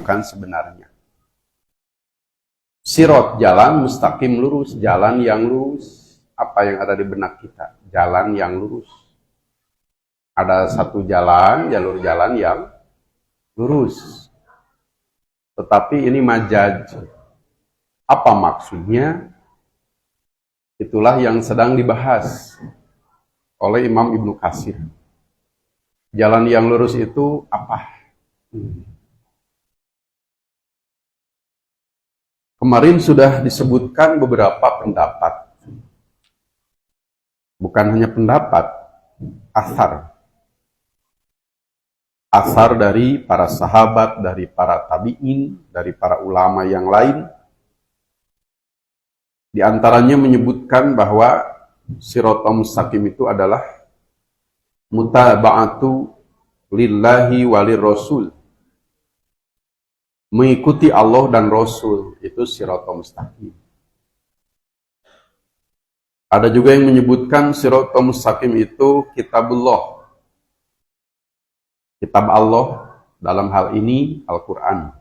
bukan sebenarnya. Sirot, jalan, mustaqim, lurus, jalan yang lurus. Apa yang ada di benak kita? Jalan yang lurus. Ada satu jalan, jalur jalan yang lurus. Tetapi ini majaz. Apa maksudnya? Itulah yang sedang dibahas oleh Imam Ibnu Katsir. Jalan yang lurus itu apa? Kemarin sudah disebutkan beberapa pendapat. Bukan hanya pendapat, asar. Asar dari para sahabat, dari para tabi'in, dari para ulama yang lain. Di antaranya menyebutkan bahwa Shiratal Mustaqim itu adalah mutaba'atu lillahi walir rasul. Mengikuti Allah dan Rasul, itu Shiratal Mustaqim. Ada juga yang menyebutkan Shiratal Mustaqim itu kitabullah. Kitab Allah, dalam hal ini Al-Quran.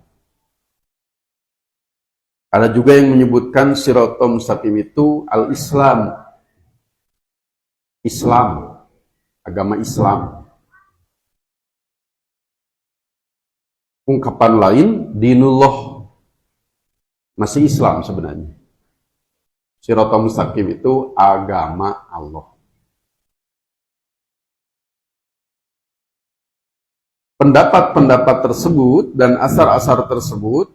Ada juga yang menyebutkan Shiratal Mustaqim itu Al-Islam. Islam, agama Islam. Ungkapan lain, dinullah, masih Islam sebenarnya. Shiratal Mustaqim itu agama Allah. Pendapat-pendapat tersebut dan asar-asar tersebut,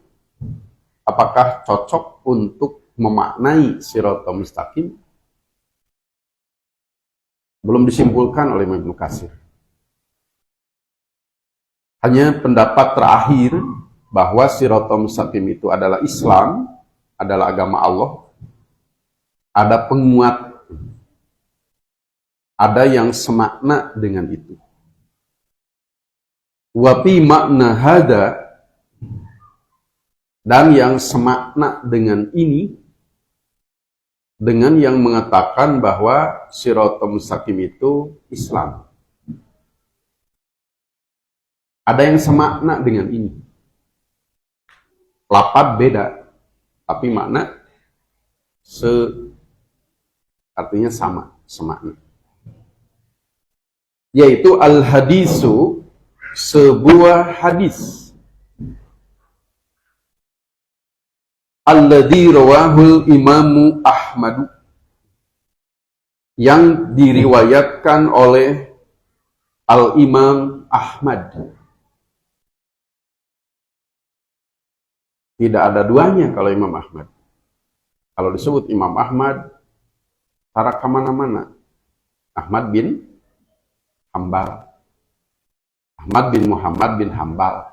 apakah cocok untuk memaknai Shiratal Mustaqim? Belum disimpulkan oleh Ibnu Katsir. Hanya pendapat terakhir bahwa Shiratal Mustaqim itu adalah Islam, adalah agama Allah. Ada penguat, ada yang semakna dengan itu. Wa fi makna hada, dan yang semakna dengan ini, dengan yang mengatakan bahwa Shiratal Mustaqim itu Islam. Ada yang semakna dengan ini. Lafaz beda, tapi makna artinya sama, semakna. Yaitu al-hadisu, sebuah hadis. Alladzi rawahul Imamu Ahmad, yang diriwayatkan oleh Al-Imam Ahmad. Tidak ada duanya kalau Imam Ahmad. Kalau disebut Imam Ahmad, tarak kemana-mana. Ahmad bin Hambal. Ahmad bin Muhammad bin Hambal.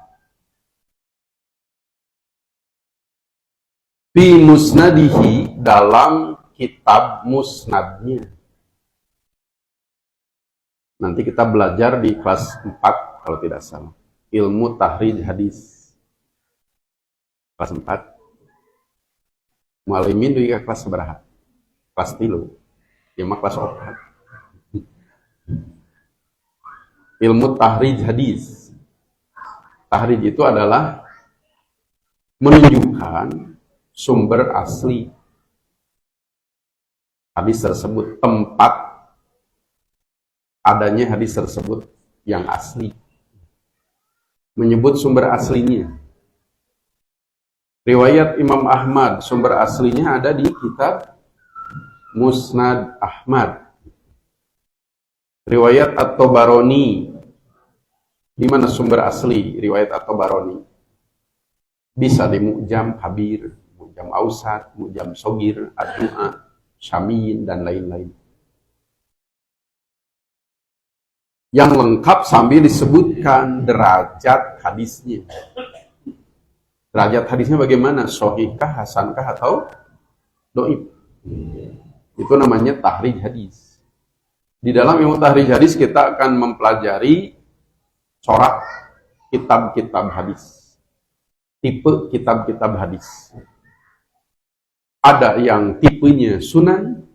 Fi musnadihi, dalam kitab musnadnya. Nanti kita belajar di kelas 4 kalau tidak salah. Ilmu tahrij hadis. Kelas 4. Mu'alimin juga kelas seberapa? Kelas 3. Ya mah kelas 4. Ilmu tahrij hadis. Tahrij itu adalah menunjukkan sumber asli hadis tersebut, tempat adanya hadis tersebut yang asli. Menyebut sumber aslinya. Riwayat Imam Ahmad, sumber aslinya ada di kitab Musnad Ahmad. Riwayat At-Tabarani, di mana sumber asli riwayat At-Tabarani? Bisa di Mu'jam Kabir, Mu'jam Ausat, Mu'jam Sogir, Ad-Du'a, Syamiyin, dan lain-lain. Yang lengkap sambil disebutkan derajat hadisnya. Derajat hadisnya bagaimana? Sahihkah, hasankah, atau doib? Itu namanya tahrij hadis. Di dalam ilmu tahrij hadis kita akan mempelajari corak kitab-kitab hadis. Tipe kitab-kitab hadis. Ada yang tipenya sunan,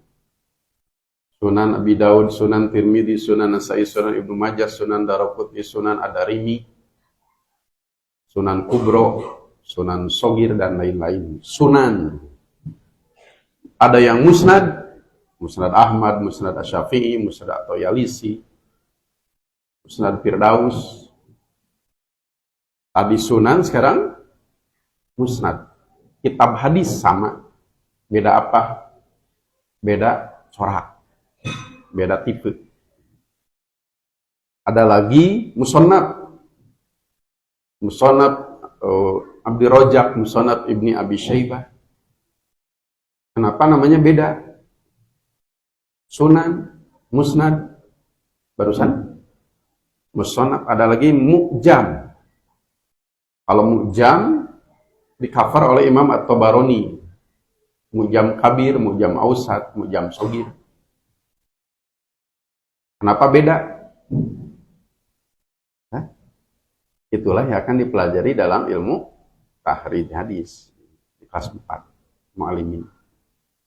Sunan Abi Daud, Sunan Tirmidzi, Sunan Nasa'i, Sunan Ibnu Majah, Sunan Daraqutni, Sunan Ad-Darimi, Sunan Kubro, Sunan Sogir, dan lain-lain. Sunan. Ada yang musnad, Musnad Ahmad, Musnad Asy-Syafi'i, Musnad At-Tayalisi, Musnad Firdaus. Tadi sunan, sekarang musnad. Kitab hadis sama. Beda apa? Beda corak. Beda tipe. Ada lagi musannaf. Musannaf Abdi Rojak, Musannaf Ibni Abi Syaibah. Kenapa namanya beda? Sunan, musnad, barusan musannaf. Ada lagi mu'jam. Kalau mu'jam di cover oleh Imam At-Tabarani. Mu'jam kabir, mu'jam ausat, mu'jam sogir. Kenapa beda? Hah? Itulah yang akan dipelajari dalam ilmu tahrij hadis di kelas 4 mu'alimin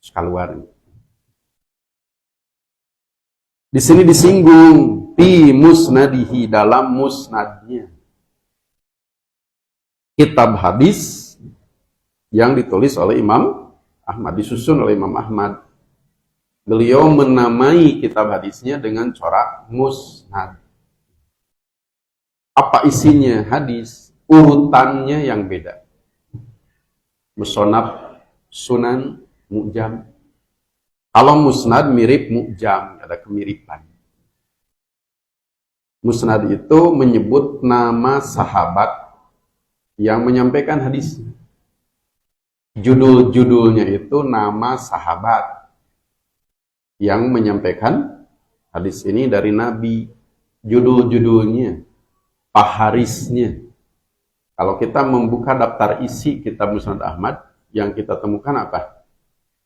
keluar. Di sini disinggung fi musnadihi, dalam musnadnya. Kitab hadis yang ditulis oleh Imam Ahmad, disusun oleh Imam Ahmad. Beliau menamai kitab hadisnya dengan corak musnad. Apa isinya hadis? Urutannya yang beda. Musonab, sunan, mu'jam. Kalau musnad mirip mu'jam, ada kemiripan. Musnad itu menyebut nama sahabat yang menyampaikan hadis. Judul-judulnya itu nama sahabat yang menyampaikan hadis ini dari Nabi. Judul-judulnya, paharisnya. Kalau kita membuka daftar isi kitab Musnad Ahmad, yang kita temukan apa?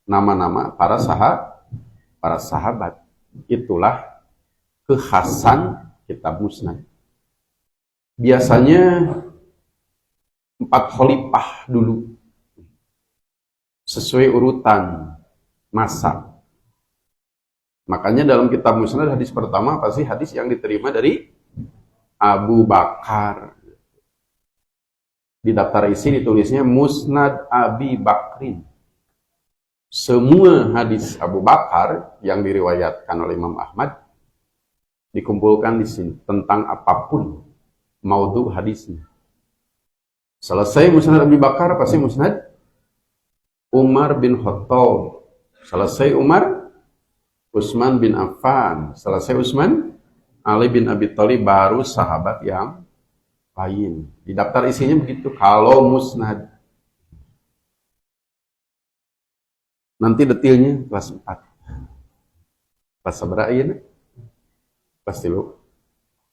Nama-nama para sahabat. Itulah kekhasan kitab musnad. Biasanya 4 khalifah dulu, sesuai urutan masa. Makanya dalam kitab musnad hadis pertama pasti hadis yang diterima dari Abu Bakar. Di daftar isi ditulisnya Musnad Abi Bakrin. Semua hadis Abu Bakar yang diriwayatkan oleh Imam Ahmad dikumpulkan di sini tentang apapun maudhu hadisnya. Selesai Musnad Abi Bakar pasti Musnad Umar bin Khattab. Selesai Umar, Utsman bin Affan. Selesai Utsman, Ali bin Abi Thalib, baru sahabat yang lain. Di daftar isinya begitu kalau musnad. Nanti detailnya kelas 4. Kelas seberapa ini? Pasti lu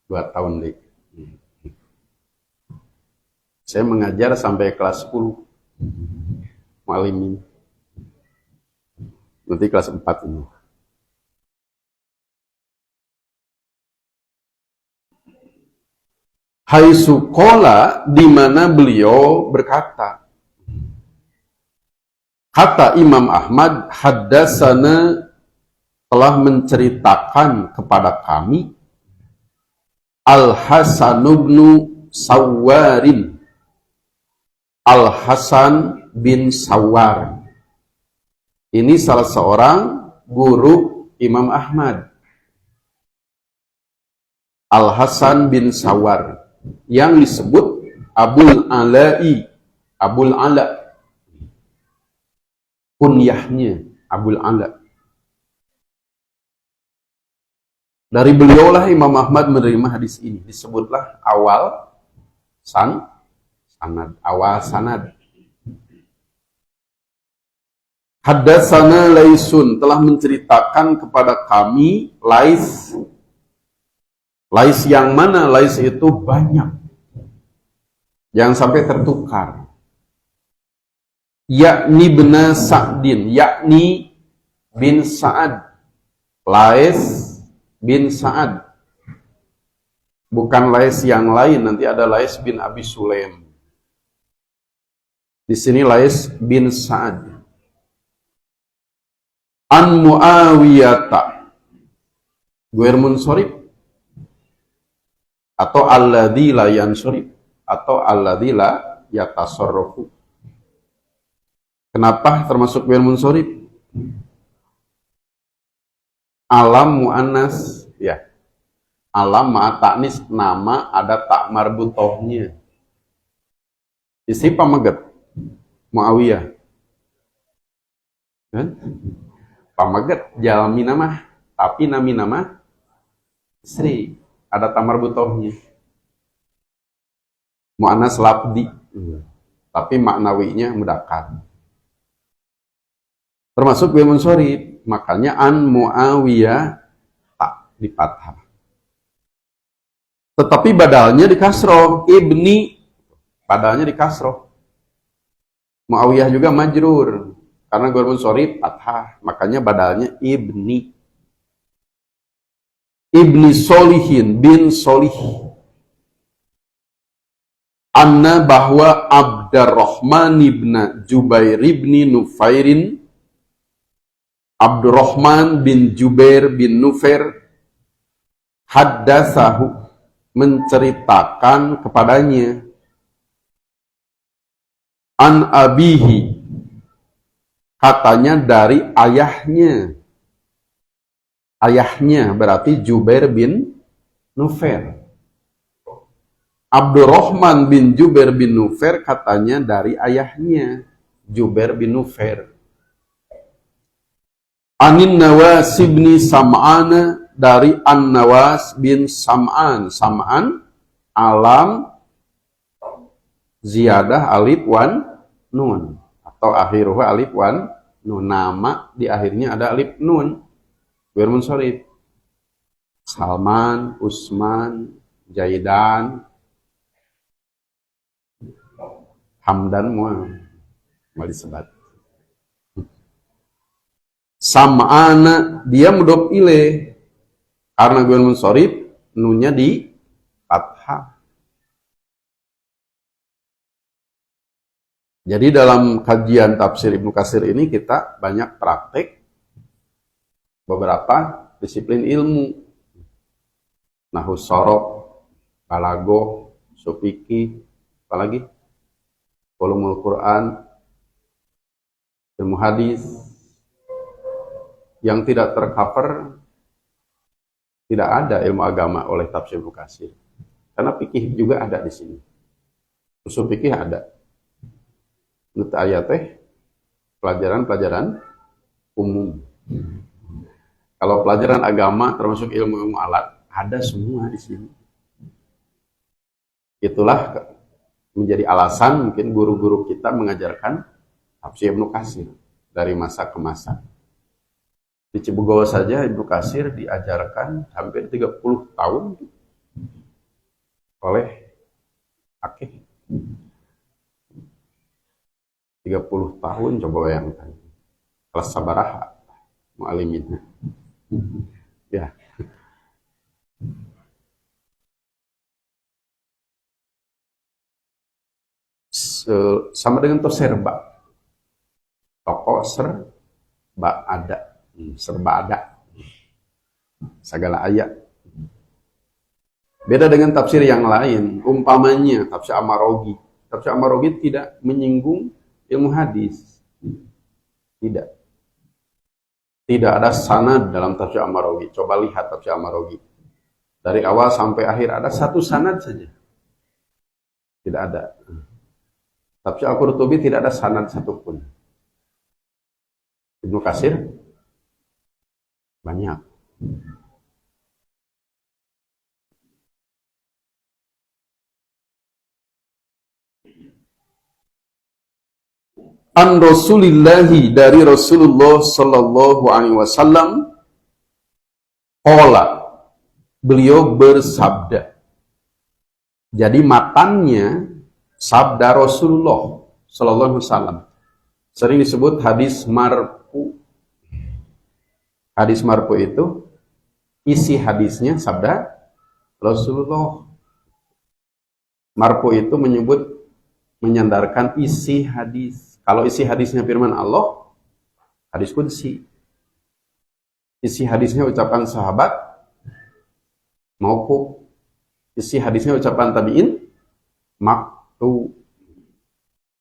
2 tahun deh. Saya mengajar sampai kelas 10. Mu'alimin. Nanti kelas 4 ini. Haitsu qala, di mana beliau berkata. Kata Imam Ahmad, haddatsana, telah menceritakan kepada kami Al-Hasan bin Sawwarin. Al-Hasan bin Sawwar. Ini salah seorang guru Imam Ahmad. Al-Hasan bin Sawwar yang disebut Abul Ala'i, Abul Ala. Kunyahnya Abul Ala. Dari beliaulah Imam Ahmad menerima hadis ini. Disebutlah awal sanad. Awal sanad. Haddatsana Laisun, telah menceritakan kepada kami Lais. Lais yang mana? Lais itu banyak. Jangan sampai tertukar. Yakni bin Sa'din, yakni bin Sa'ad. Lais bin Sa'ad. Bukan Lais yang lain, nanti ada Lais bin Abi Sulaim. Di sini Lais bin Sa'ad. An Muawiyata. Guer munsorib. Atau alladzi la yansurib. atau alladzi la yatasarrafu. Kenapa termasuk fi'il munsharif? Alam muannas, ya. Alam ma'a ta'nis, nama ada tak marbutohnya. Isi pamaget Muawiyah. Kan? Pamaget jalmi nama, tapi nami nama istri ada tak marbutohnya. Muannas labdi, tapi maknawinya mudzakkar. Termasuk fi'il munsharif, makanya an Muawiyah tak di fathah. Tetapi badalnya di kasroh, ibni badalnya di kasroh. Muawiyah juga majrur karena fi'il munsharif fathah, makanya badalnya ibni. Ibni Solihin bin Solih. Anna bahwa Abdurrahman ibn Jubair ibn Nufairin, Abdurrahman bin Jubair bin Nufair haddatsahu menceritakan kepadanya an abihi katanya dari ayahnya berarti Jubair bin Nufair. Abdurrahman bin Jubair bin Nufair katanya dari ayahnya Jubair bin Nufair. Anin Nawas bin Sam'an dari An-Nawas bin Sam'an. Sam'an alam ziyadah alif wan nun atau akhiruhu alif wan nun. Nama di akhirnya ada alif nun. Fi'il munsharif. Salman, Usman, Jaidan, Hamdan mau disebat. Sam'ana dia mudhof ilaih karena fi'il munsharif nunnya di fathah. Jadi dalam kajian tafsir Ibnu Katsir ini kita banyak praktek beberapa disiplin ilmu. Nahwu shorof, balaghah, ushul fikih, apalagi ulumul Quran, ilmu hadis. Yang tidak tercover, tidak ada ilmu agama oleh tafsir Ibnu Katsir. Karena fikih juga ada di sini. Ushul fikih ada. Menurut ayat pelajaran-pelajaran umum. Kalau pelajaran agama termasuk ilmu-ilmu alat ada semua di sini. Itulah menjadi alasan mungkin guru-guru kita mengajarkan tafsir Ibnu Katsir dari masa ke masa. Di Cibugol saja Ibnu Katsir diajarkan hampir 30 tahun oleh Akeh. 30 tahun coba bayangkan. Kelas sabaraha mu'aliminnya. Ya. Sama dengan toserba. Toko serba ada. Serba ada, segala ayat. Beda dengan tafsir yang lain, umpamanya tafsir Amarogi. Tafsir Amarogi tidak menyinggung ilmu hadis, tidak ada sanad dalam tafsir Amarogi. Coba lihat tafsir Amarogi dari awal sampai akhir ada satu sanad saja, tidak ada. Tafsir Al-Qurtubi tidak ada sanad satupun. Ibnu Katsir banyak. An Rasulillahi dari Rasulullah sallallahu alaihi wasallam qala beliau bersabda. Jadi matannya sabda Rasulullah sallallahu alaihi wasallam. Sering disebut hadis marfu. Hadis marfu itu isi hadisnya sabda Rasulullah. Marfu itu menyandarkan isi hadis. Kalau isi hadisnya firman Allah, hadis qudsi. Isi hadisnya ucapan sahabat, mauquf. Isi hadisnya ucapan tabi'in, maktu.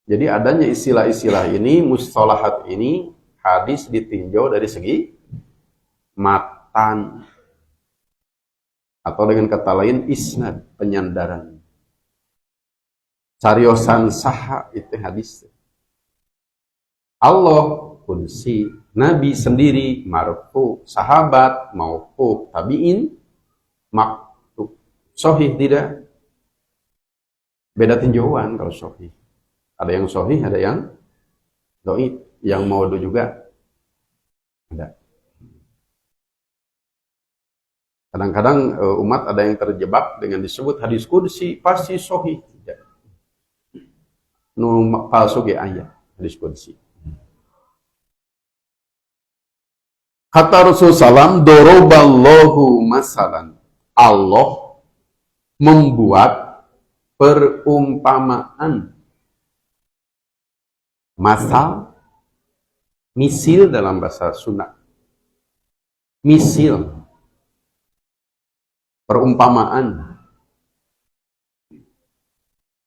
Jadi adanya istilah-istilah ini, mustalahat ini, hadis ditinjau dari segi matan. Atau dengan kata lain, isnad, penyandaran. Cariosan saha itu hadis. Allah kunsi, Nabi sendiri marfu, sahabat mauquf, tabi'in maktu. Sahih tidak? Beda tinjauan kalau sahih. Ada yang sahih, ada yang dhaif, yang maudhu juga ada. Kadang-kadang umat ada yang terjebak dengan disebut hadis qudsi pasti sahih. Nu palsu ge aya hadis qudsi. Kata Rasulullah SAW, doroballahu masalan. Allah membuat perumpamaan. Masal, misil dalam bahasa Sunda. Misil, perumpamaan.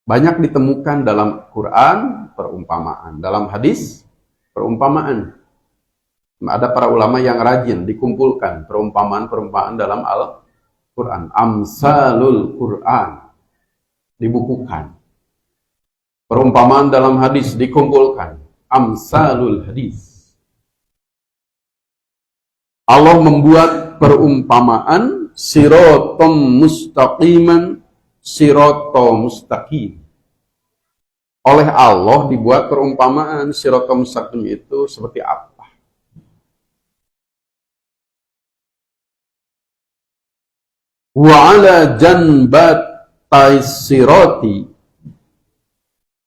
Banyak ditemukan dalam Quran, perumpamaan. Dalam hadis, perumpamaan. Ada para ulama yang rajin dikumpulkan perumpamaan-perumpamaan dalam Al-Quran. Amsalul Quran dibukukan. Perumpamaan dalam hadis dikumpulkan. Amsalul hadis. Allah membuat perumpamaan siratom mustaqiman, siratom mustaqim. Oleh Allah dibuat perumpamaan siratom mustaqim itu seperti apa? Wa ala janbatai sirati,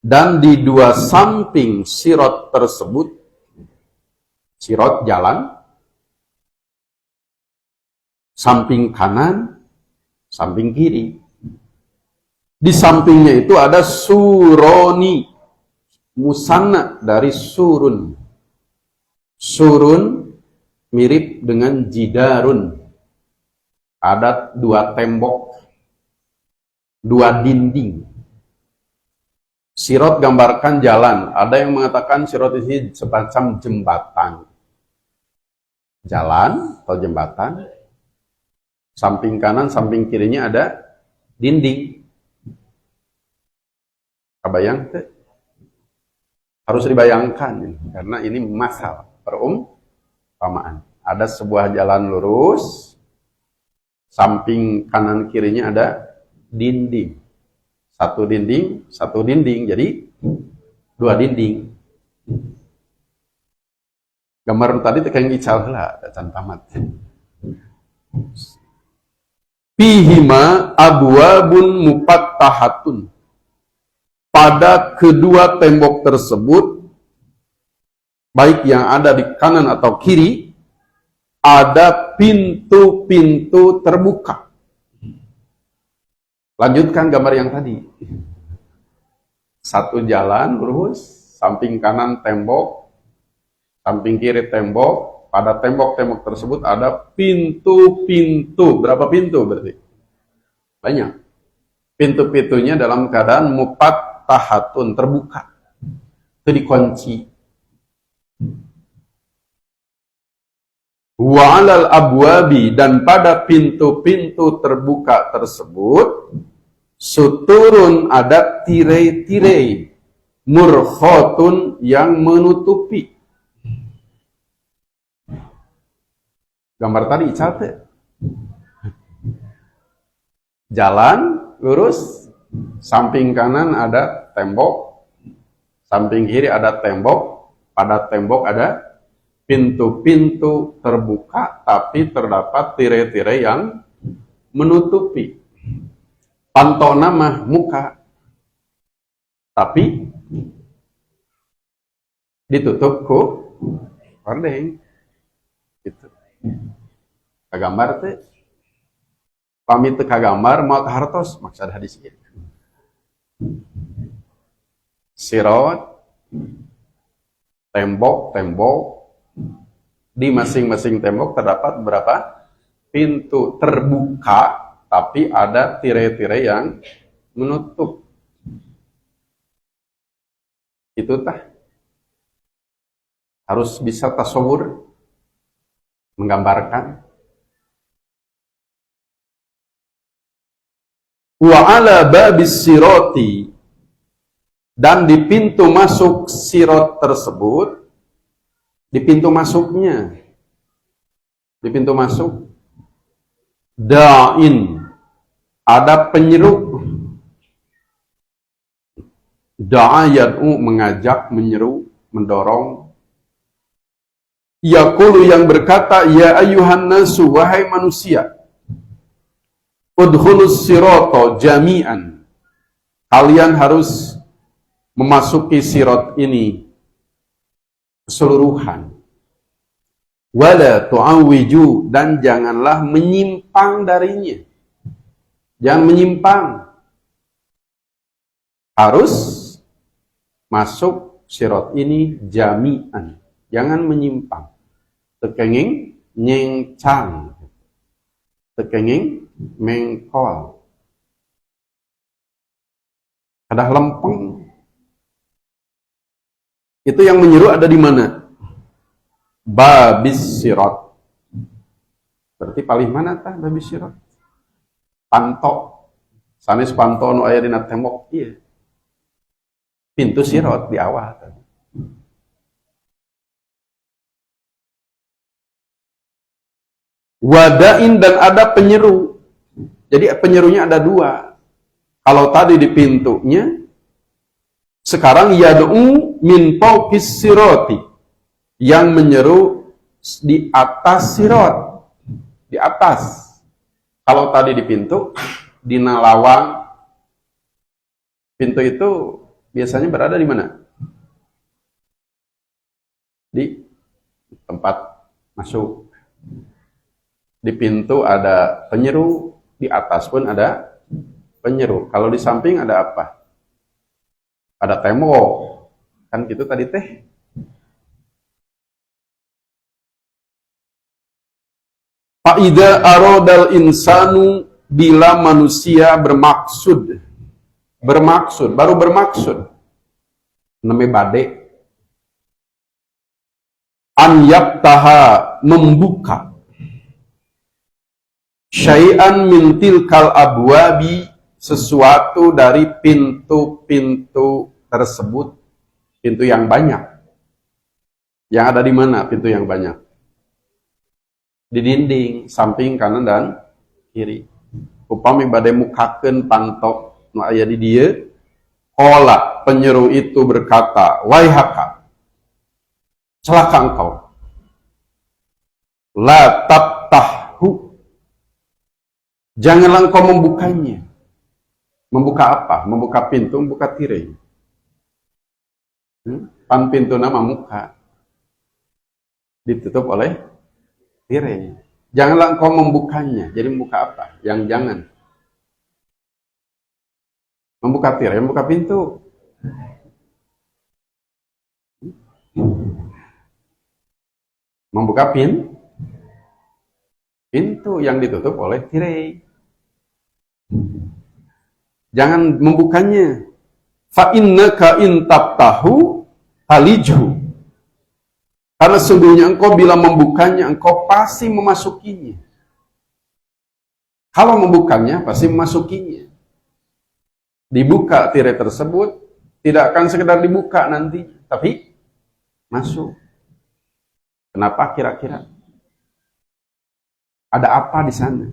dan di dua samping sirat tersebut, sirat jalan, samping kanan, samping kiri. Di sampingnya itu ada suroni, musanna dari surun. Surun mirip dengan jidarun. Ada dua tembok, dua dinding. Sirat gambarkan jalan. Ada yang mengatakan sirat ini semacam jembatan. Jalan atau jembatan. Samping kanan, samping kirinya ada dinding. Kebayang? Harus dibayangkan. Karena ini masal, perumpamaan. Ada sebuah jalan lurus. Samping kanan kirinya ada dinding. Satu dinding, jadi dua dinding. Gambar tadi tekan ical lah, can tamat. Fihima abwabun mufattahatun. Pada kedua tembok tersebut, baik yang ada di kanan atau kiri, ada pintu-pintu terbuka. Lanjutkan gambar yang tadi. Satu jalan lurus, samping kanan tembok, samping kiri tembok. Pada tembok-tembok tersebut ada pintu-pintu. Berapa pintu berarti? Banyak. Pintu-pintunya dalam keadaan mufattahatun, terbuka. Itu dikunci. Wa 'alal abwabi, dan pada pintu-pintu terbuka tersebut suturun, ada tirai-tirai, murkhatun, yang menutupi. Gambar tadi cate. Jalan lurus, samping kanan ada tembok, samping kiri ada tembok, pada tembok ada pintu-pintu terbuka, tapi terdapat tirai-tirai yang menutupi. Pantona mah muka, tapi ditutup ku hordeng. Gitu. Kagambar teh, pamit kagambar mau hartos maksud hadis ini. Sirat, tembok-tembok. Di masing-masing tembok terdapat berapa pintu terbuka, tapi ada tirai-tirai yang menutup. Itu harus bisa tasawur, menggambarkan. Wa ala babis sirati, dan di pintu masuk sirat tersebut, di pintu masuknya, di pintu masuk, da'in, ada penyeru. Da'a yad'u, mengajak, menyeru, mendorong. Yaqulu, yang berkata, ya ayyuhan nasu, wahai manusia, udkhulus sirata jami'an, kalian harus memasuki sirat ini keseluruhan. Wala tu'awwiju, dan janganlah menyimpang darinya. Jangan menyimpang. Harus masuk sirat ini jami'an. Jangan menyimpang. Tekenging nyengcang. Tekenging mengkol. Ada lempeng. Itu yang menyeru ada di mana? Babis sirat. Berarti paling mana babis sirat? Pantok. Sanes panto nu aya dina tembok ieu. Pintu sirat di awal. Wadain, dan ada penyeru. Jadi penyerunya ada dua. Kalau tadi di pintunya, sekarang yad'u min fawqis sirati, yang menyeru di atas sirat, di atas. Kalau tadi di pintu, di nalawang, pintu itu biasanya berada di mana? Di tempat masuk. Di pintu ada penyeru, di atas pun ada penyeru. Kalau di samping ada apa? Ada tembok. Kan gitu tadi teh. Fa'idha aradal insanu, bila manusia bermaksud, baru bermaksud, namanya bade, an yaftaha, membuka, syai'an min tilkal abwabi, sesuatu dari pintu-pintu tersebut, pintu yang banyak. Yang ada di mana pintu yang banyak? Di dinding, samping kanan dan kiri. Upami bade mukakeun pantok nu aya di dieu, qala, penyeru itu berkata, waihaka, celaka engkau, la tabtahu, janganlah engkau membukanya. Membuka apa? Membuka pintu, membuka tirai. Pan pintu nama muka ditutup oleh tirai. Janganlah engkau membukanya. Jadi membuka apa? Yang jangan. Membuka tirai, membuka pintu. Membuka pintu yang ditutup oleh tirai. Jangan membukanya. Fa innaka in tabtahu halijhu. Karena sungguhnya engkau bila membukanya, engkau pasti memasukinya. Kalau membukanya, pasti memasukinya. Dibuka tirai tersebut, tidak akan sekedar dibuka nanti, tapi masuk. Kenapa kira-kira? Ada apa di sana?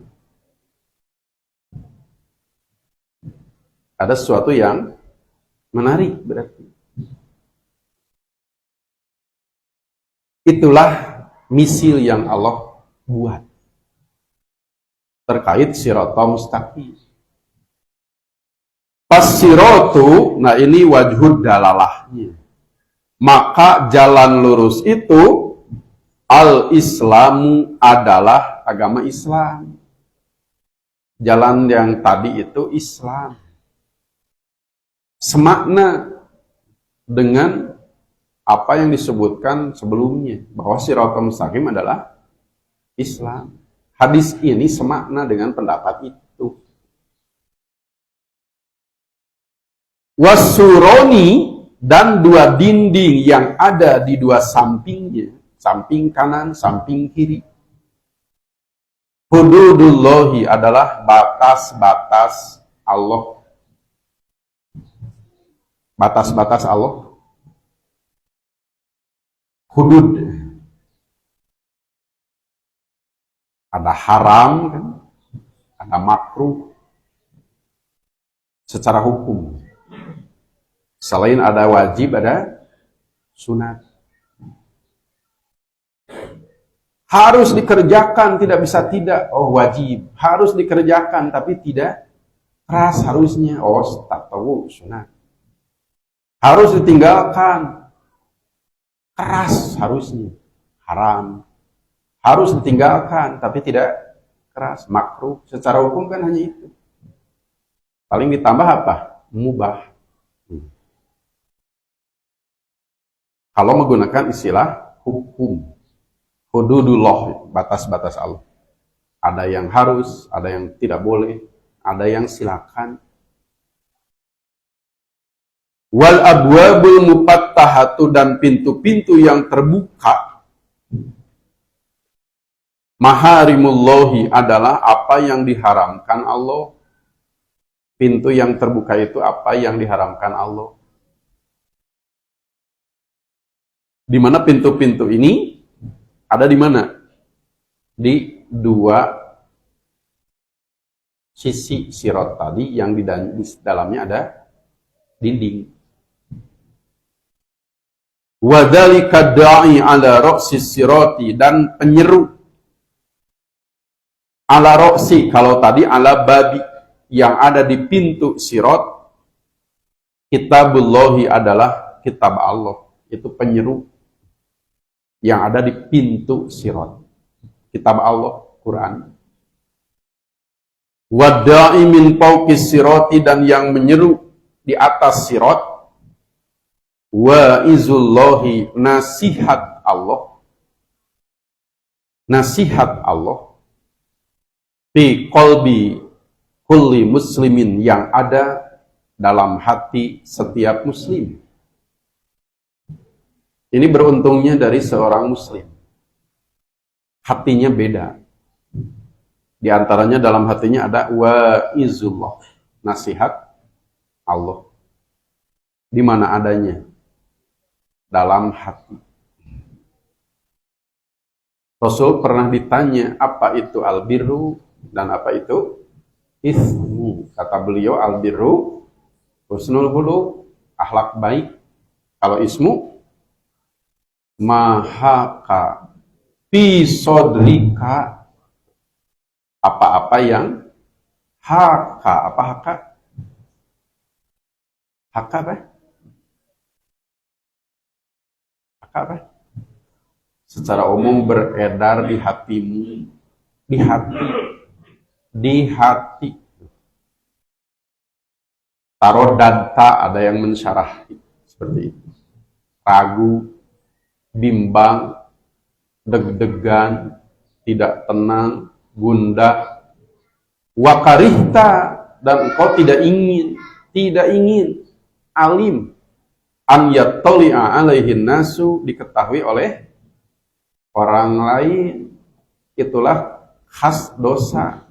Ada sesuatu yang menarik berarti. Itulah misil yang Allah buat terkait siratal mustaqim. Pas-siratu, nah ini wajhud dalalahnya. Maka jalan lurus itu al-Islamu adalah agama Islam. Jalan yang tadi itu Islam. Semakna dengan apa yang disebutkan sebelumnya, bahwa siratal mustaqim adalah Islam. Hadis ini semakna dengan pendapat itu. Wasuroni, dan dua dinding yang ada di dua sampingnya, samping kanan, samping kiri. Hududullahi adalah batas-batas Allah. Batas-batas Allah. Hudud. Ada haram, kan? Ada makruh. Secara hukum. Selain ada wajib, ada sunat. Harus dikerjakan, tidak bisa tidak. Oh, wajib. Harus dikerjakan, tapi tidak keras harusnya. Oh, tak tahu, sunat. Harus ditinggalkan. Keras harusnya. Haram. Harus ditinggalkan, tapi tidak keras. Makruh. Secara hukum kan hanya itu. Paling ditambah apa? Mubah. Kalau menggunakan istilah hukum, hududullah, batas-batas Allah. Ada yang harus, ada yang tidak boleh, ada yang silakan. Wal abwabul mufattahatu, dan pintu-pintu yang terbuka. Maharimullahi adalah apa yang diharamkan Allah. Pintu yang terbuka itu apa yang diharamkan Allah. Di mana pintu-pintu ini ada di mana? Di dua sisi sirat tadi yang di dalamnya ada dinding. Wadzalika da'i ala ra'sis sirati, dan penyeru ala ra'si, kalau tadi ala babi, yang ada di pintu sirat. Kitabullahi adalah kitab Allah, itu penyeru yang ada di pintu sirat. Kitab Allah, Quran. Wada'i min fawqis sirati, dan yang menyeru di atas sirat. Wa izullahi, nasihat Allah. Nasihat Allah. Fi qalbi kulli muslimin, yang ada dalam hati setiap muslim. Ini beruntungnya dari seorang muslim. Hatinya beda. Di antaranya dalam hatinya ada wa'izullah, nasihat Allah. Di mana adanya? Dalam hati. Rasul pernah ditanya, apa itu albirru dan apa itu ismu? Kata beliau, albirru husnul khuluq, akhlak baik. Kalau ismu, mahaka fi sodrika, apa-apa yang haka. Apa haka? Haka apa? Haka apa? Secara umum beredar di hatimu, di hati, di hati. Taruh danta, ada yang mensyarah seperti itu. Ragu, bimbang, deg-degan, tidak tenang, gundah, wakarihta, dan engkau tidak ingin alim, an yattali'a alaihin nasu, diketahui oleh orang lain. Itulah khas dosa.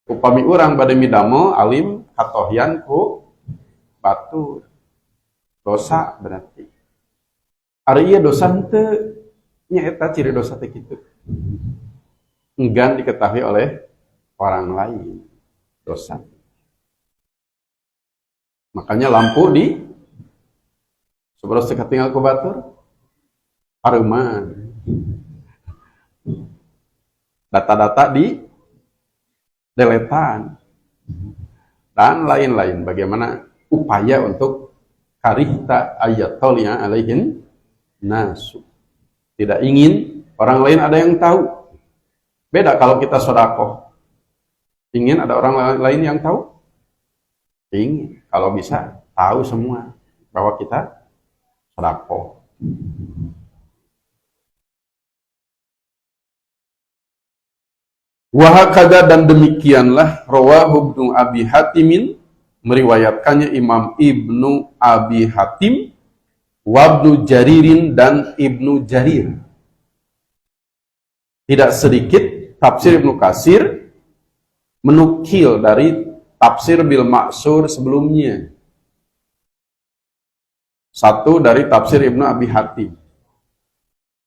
Upami urang bade midamel alim katohyan ku batur, dosa berarti. Ari ieu dosa henteu, nya eta ciri dosa teh kitu. Enggan diketahui oleh orang lain dosa. Makanya lampu di sabaraha katinggal ku batur areuman. Data-data di deletan dan lain-lain. Bagaimana upaya untuk karihta ayatolnya alaihin nasu, tidak ingin orang lain ada yang tahu. Beda kalau kita sedekah, ingin ada orang lain yang tahu. Ingin, kalau bisa tahu semua bahwa kita sedekah. Wahakada, dan demikianlah rawahu Ibnu Abi Hatimin, Meriwayatkannya Imam Ibnu Abi Hatim, Wabnu Jaririn, dan Ibnu Jarir. Tidak sedikit tafsir Ibnu Katsir menukil dari tafsir bil maksur sebelumnya. Satu dari tafsir Ibnu Abi Hatim.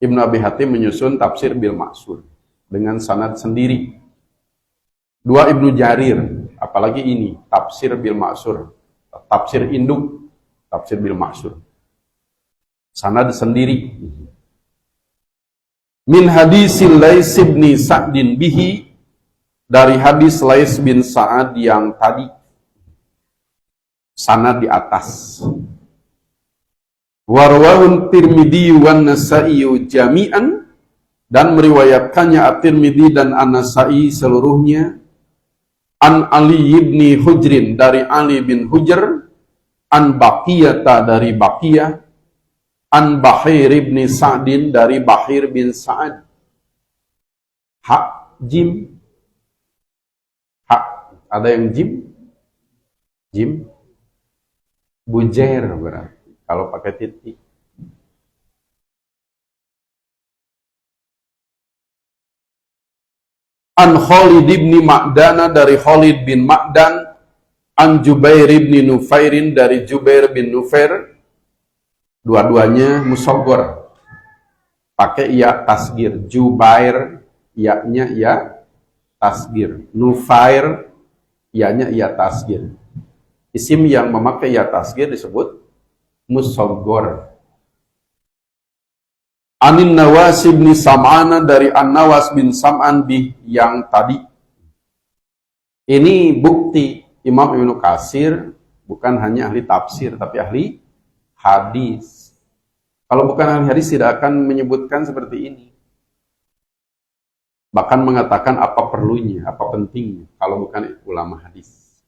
Ibnu Abi Hatim menyusun tafsir bil maksur dengan sanad sendiri. Dua Ibnu Jarir, apalagi ini tafsir bil maksur, tafsir induk, tafsir bil maksur. Sanad sendiri. Min hadisil Lais bin Sa'din bihi, dari hadis Lais bin Sa'ad yang tadi. Sanad di atas. Warwahun Tirmidzi wan Nasa'i jami'an, dan meriwayatkannya At-Tirmidzi dan An-Nasa'i seluruhnya. An Ali ibni Hujrin, dari Ali bin Hujr. An Baqiyata, dari Baqiyah. An Bahir ibni Sa'din, dari Bahir bin Sa'ad. Hak jim. Hak, ada yang jim? Jim. Bujair berarti kalau pakai titik. An Khalid ibni Ma'dana, dari Khalid bin Ma'dan. An Jubair ibni Nufairin, dari Jubair bin Nufair. Dua-duanya musaghar, pakai ya tasgir. Jubair, ya-nya ya tasgir. Nufair, ya-nya ya tasgir. Isim yang memakai ya tasgir disebut musaghar. Anin Nawas bin Sam'an, dari An-Nawas bin Sam'an bih, yang tadi. Ini bukti Imam Ibnu Katsir bukan hanya ahli tafsir, tapi ahli hadis. Kalau bukan ahli hadis tidak akan menyebutkan seperti ini. Bahkan mengatakan apa perlunya, apa pentingnya, kalau bukan ulama hadis.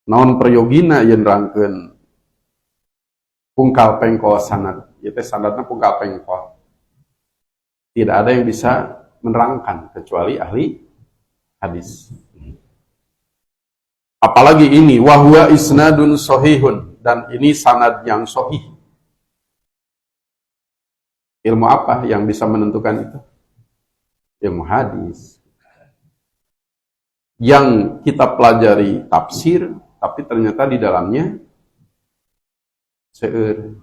Naon prayogina yen rangkeun pungkal pengkol sanad, ieu teh sanadna pungkal pengkol. Tidak ada yang bisa menerangkan kecuali ahli hadis. Apalagi ini wahwa isnadun sahihun, dan ini sanad yang sahih. Ilmu apa yang bisa menentukan itu? Ilmu hadis. Yang kita pelajari tafsir, tapi ternyata di dalamnya seueur.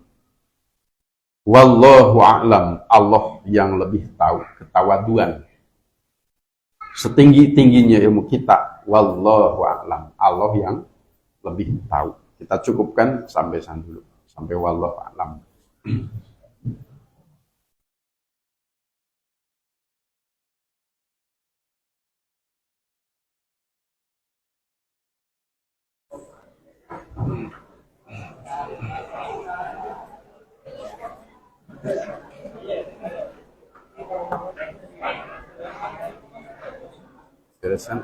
Wallahu a'lam, Allah yang lebih tahu. Ketawaduan. Setinggi-tingginya ilmu kita, wallahu a'lam, Allah yang lebih tahu. Kita cukupkan sampai sana dulu, sampai wallahu a'lam. Interesan.